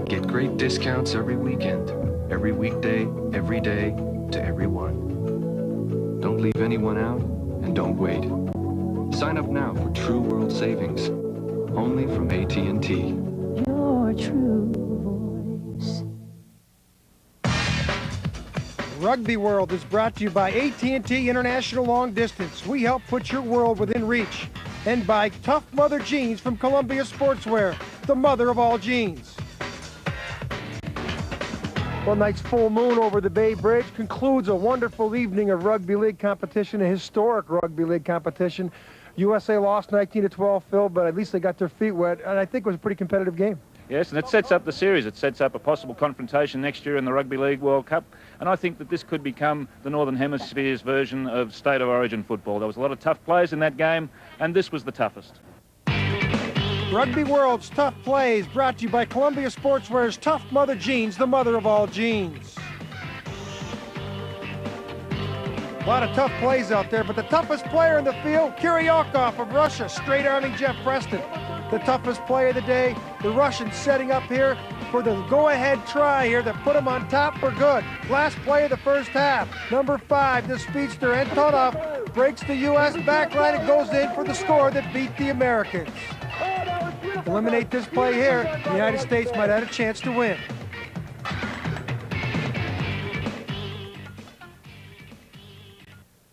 Get great discounts every weekend, every weekday, every day, to everyone. Don't leave anyone out, and don't wait. Sign up now for True World Savings, only from AT&T. Your true voice. Rugby World is brought to you by AT&T International Long Distance. We help put your world within reach. And by Tough Mother Jeans from Columbia Sportswear, the mother of all jeans. One night's full moon over the Bay Bridge concludes a wonderful evening of rugby league competition, a historic rugby league competition. USA lost 19-12, Phil, but at least they got their feet wet, and I think it was a pretty competitive game. Yes, and it sets up the series. It sets up a possible confrontation next year in the Rugby League World Cup. And I think that this could become the Northern Hemisphere's version of State of Origin football. There was a lot of tough plays in that game, and this was the toughest. Rugby World's Tough Plays, brought to you by Columbia Sportswear's Tough Mother Jeans, the mother of all jeans. A lot of tough plays out there, but the toughest player in the field, Kiryakov of Russia, straight-arming Jeff Preston. The toughest play of the day, the Russians setting up here for the go-ahead try here that put them on top for good. Last play of the first half. Number 5, the speedster Antonov breaks the U.S. backline and goes in for the score that beat the Americans. Eliminate this play here, the United States might have a chance to win.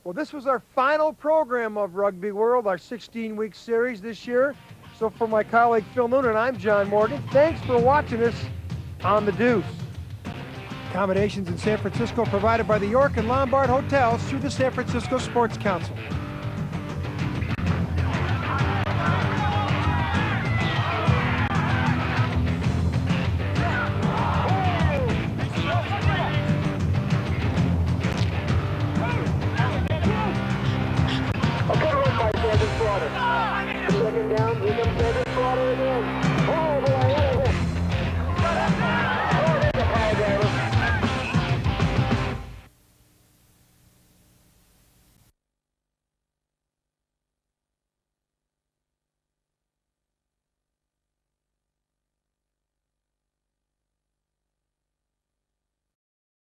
Well, this was our final program of Rugby World, our 16-week series this year. So for my colleague Phil Noonan, I'm John Morgan. Thanks for watching us on The Deuce. Accommodations in San Francisco provided by the York and Lombard Hotels through the San Francisco Sports Council.